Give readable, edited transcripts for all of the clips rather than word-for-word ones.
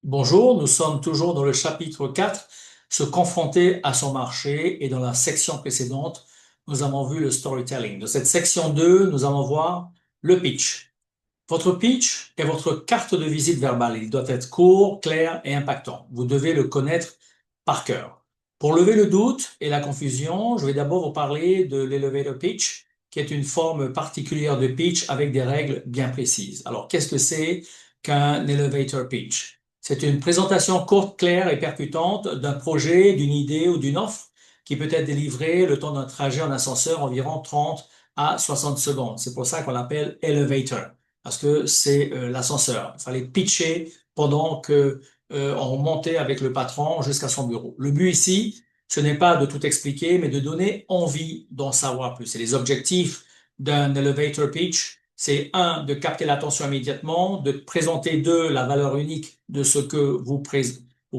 Bonjour, nous sommes toujours dans le chapitre 4, se confronter à son marché, et dans la section précédente, nous avons vu le storytelling. De cette section 2, nous allons voir le pitch. Votre pitch est votre carte de visite verbale. Il doit être court, clair et impactant. Vous devez le connaître par cœur. Pour lever le doute et la confusion, je vais d'abord vous parler de l'elevator pitch, qui est une forme particulière de pitch avec des règles bien précises. Alors, qu'est-ce que c'est qu'un elevator pitch? C'est une présentation courte, claire et percutante d'un projet, d'une idée ou d'une offre qui peut être délivrée le temps d'un trajet en ascenseur environ 30 à 60 secondes. C'est pour ça qu'on l'appelle elevator parce que c'est l'ascenseur. Il fallait pitcher pendant que on montait avec le patron jusqu'à son bureau. Le but ici, ce n'est pas de tout expliquer, mais de donner envie d'en savoir plus. Et les objectifs d'un elevator pitch, c'est un, de capter l'attention immédiatement, de présenter deux, la valeur unique de ce que vous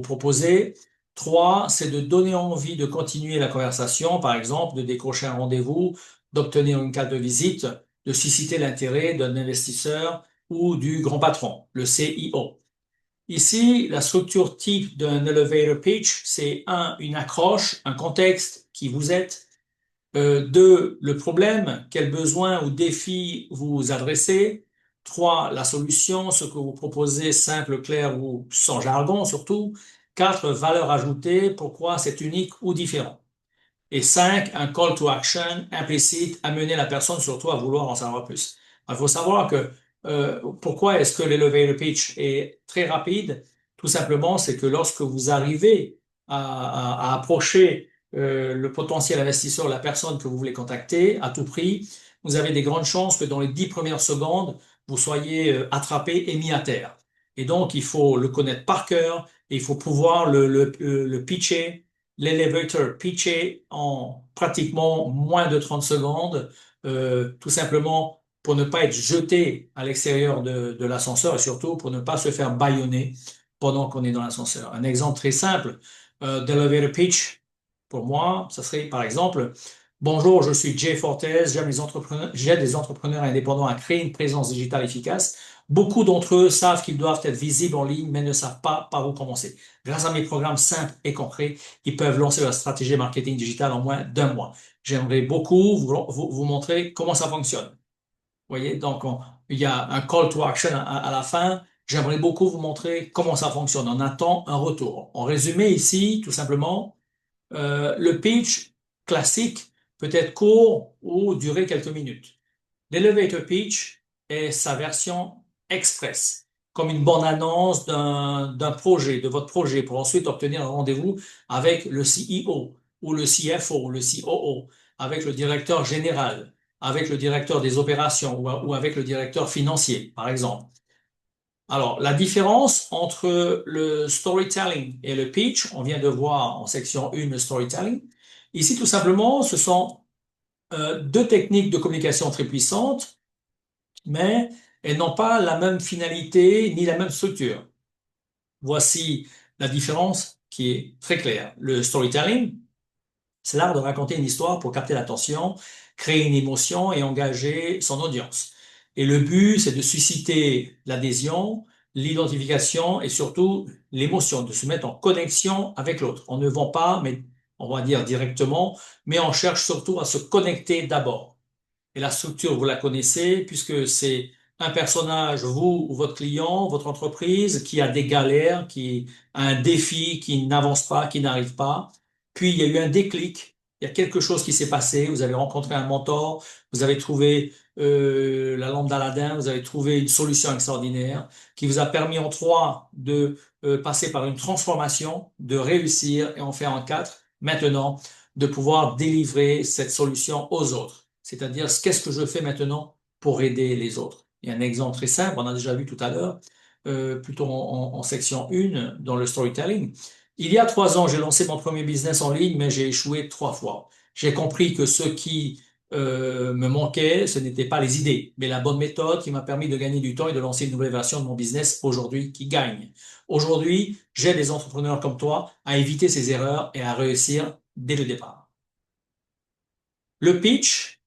proposez. Trois, c'est de donner envie de continuer la conversation, par exemple, de décrocher un rendez-vous, d'obtenir une carte de visite, de susciter l'intérêt d'un investisseur ou du grand patron, le CIO. Ici, la structure type d'un elevator pitch, c'est un, une accroche, un contexte, qui vous êtes. Deux, le problème, quel besoin ou défi vous adressez. Trois, la solution, ce que vous proposez, simple, clair ou sans jargon surtout. Quatre, valeur ajoutée, pourquoi c'est unique ou différent. Et cinq, un call to action implicite, amener la personne surtout à vouloir en savoir plus. Il faut savoir que pourquoi est-ce que l'elevator pitch est très rapide? Tout simplement, c'est que lorsque vous arrivez à approcher le potentiel investisseur, la personne que vous voulez contacter à tout prix, vous avez des grandes chances que dans les 10 premières secondes, vous soyez attrapé et mis à terre. Et donc, il faut le connaître par cœur et il faut pouvoir le pitcher, l'elevator pitché en pratiquement moins de 30 secondes, tout simplement pour ne pas être jeté à l'extérieur de l'ascenseur et surtout pour ne pas se faire bâillonner pendant qu'on est dans l'ascenseur. Un exemple très simple d'elevator pitch, pour moi, ça serait par exemple, bonjour, je suis Jay Fortes, j'aide les entrepreneurs indépendants à créer une présence digitale efficace. Beaucoup d'entre eux savent qu'ils doivent être visibles en ligne, mais ne savent pas par où commencer. Grâce à mes programmes simples et concrets, ils peuvent lancer leur stratégie marketing digital en moins d'un mois. J'aimerais beaucoup vous montrer comment ça fonctionne. Vous voyez, donc il y a un call to action à la fin. J'aimerais beaucoup vous montrer comment ça fonctionne. On attend un retour. En résumé ici, tout simplement, le pitch classique peut être court ou durer quelques minutes. L'elevator pitch est sa version express, comme une bonne annonce d'un projet, de votre projet, pour ensuite obtenir un rendez-vous avec le CEO ou le CFO ou le COO, avec le directeur général, avec le directeur des opérations ou avec le directeur financier, par exemple. Alors, la différence entre le storytelling et le pitch, on vient de voir en section 1 le storytelling. Ici, tout simplement, ce sont deux techniques de communication très puissantes, mais elles n'ont pas la même finalité ni la même structure. Voici la différence qui est très claire. Le storytelling, c'est l'art de raconter une histoire pour capter l'attention, créer une émotion et engager son audience. Et le but, c'est de susciter l'adhésion, l'identification et surtout l'émotion, de se mettre en connexion avec l'autre. On ne vend pas, mais on va dire directement, mais on cherche surtout à se connecter d'abord. Et la structure, vous la connaissez, puisque c'est un personnage, vous ou votre client, votre entreprise, qui a des galères, qui a un défi, qui n'avance pas, qui n'arrive pas. Puis il y a eu un déclic, il y a quelque chose qui s'est passé, vous avez rencontré un mentor, vous avez trouvé la lampe d'Aladin, vous avez trouvé une solution extraordinaire qui vous a permis en trois de passer par une transformation, de réussir et en faire en quatre. Maintenant, de pouvoir délivrer cette solution aux autres. C'est-à-dire, qu'est-ce que je fais maintenant pour aider les autres? Il y a un exemple très simple, on a déjà vu tout à l'heure, plutôt en section 1 dans le storytelling. Il y a 3 ans, j'ai lancé mon premier business en ligne, mais j'ai échoué 3 fois. J'ai compris que ce qui me manquait, ce n'était pas les idées, mais la bonne méthode qui m'a permis de gagner du temps et de lancer une nouvelle version de mon business aujourd'hui qui gagne. Aujourd'hui, j'aide les entrepreneurs comme toi à éviter ces erreurs et à réussir dès le départ. Le pitch,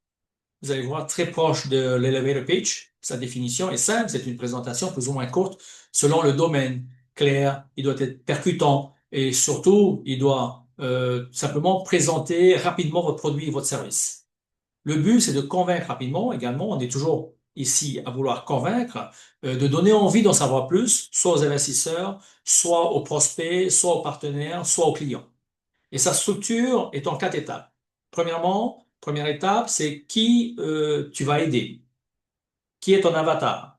vous allez voir, très proche de l'elevator pitch. Sa définition est simple, c'est une présentation plus ou moins courte selon le domaine. clair, il doit être percutant et surtout, il doit simplement présenter rapidement votre produit et votre service. Le but, c'est de convaincre rapidement également. On est toujours ici à vouloir convaincre, de donner envie d'en savoir plus, soit aux investisseurs, soit aux prospects, soit aux partenaires, soit aux clients. Et sa structure est en 4 étapes. Premièrement, première étape, c'est qui tu vas aider, qui est ton avatar.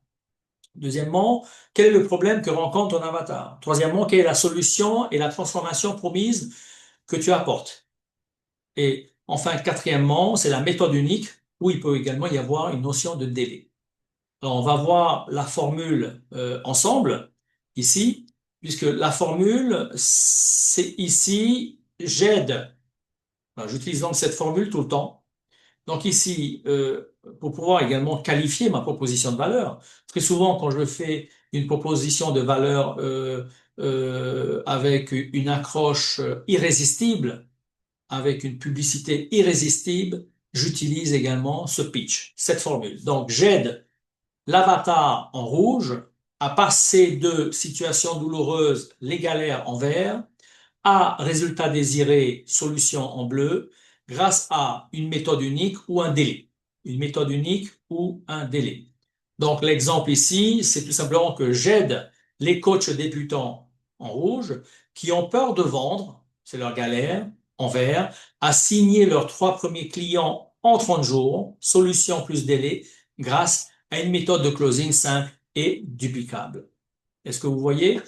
Deuxièmement, quel est le problème que rencontre ton avatar? Troisièmement, quelle est la solution et la transformation promise que tu apportes? Et enfin, quatrièmement, c'est la méthode unique où il peut également y avoir une notion de délai. Alors, on va voir la formule ensemble ici, puisque la formule, c'est ici, j'aide. Alors, j'utilise donc cette formule tout le temps. Donc ici, pour pouvoir également qualifier ma proposition de valeur, très souvent quand je fais une proposition de valeur avec une accroche irrésistible, avec une publicité irrésistible, j'utilise également ce pitch, cette formule. Donc j'aide l'avatar en rouge à passer de situations douloureuses, les galères en vert, à résultat désiré, solution en bleu, grâce à une méthode unique ou un délai. Une méthode unique ou un délai. Donc l'exemple ici, c'est tout simplement que j'aide les coachs débutants en rouge qui ont peur de vendre, c'est leur galère, en vert, à signer leurs 3 premiers clients en 30 jours, solution plus délai, grâce à une méthode de closing simple et duplicable. Est-ce que vous voyez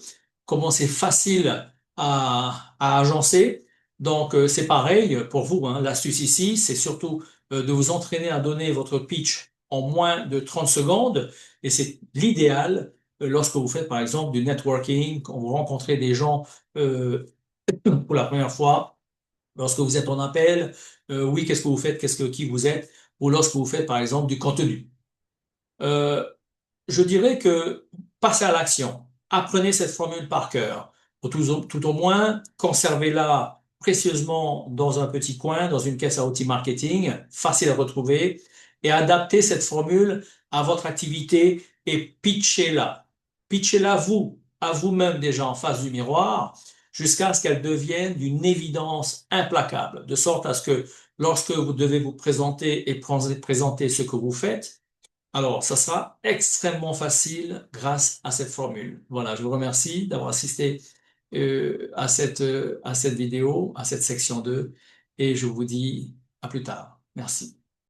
comment c'est facile à agencer? Donc, c'est pareil pour vous, hein. L'astuce ici, c'est surtout de vous entraîner à donner votre pitch en moins de 30 secondes. Et c'est l'idéal lorsque vous faites, par exemple, du networking, quand vous rencontrez des gens euh, pour la première fois, lorsque vous êtes en appel, oui, qu'est-ce que vous faites, qui vous êtes, ou lorsque vous faites, par exemple, du contenu. Euh, je dirais que passez à l'action. Apprenez cette formule par cœur. Ou tout au moins, conservez-la précieusement dans un petit coin, dans une caisse à outils marketing, facile à retrouver, et adaptez cette formule à votre activité et pitchez-la. Pitchez-la vous, à vous-même déjà en face du miroir, jusqu'à ce qu'elle devienne d'une évidence implacable, de sorte à ce que lorsque vous devez vous présenter et présenter ce que vous faites, alors, ça sera extrêmement facile grâce à cette formule. Voilà, je vous remercie d'avoir assisté à cette vidéo, à cette section 2, et je vous dis à plus tard. Merci.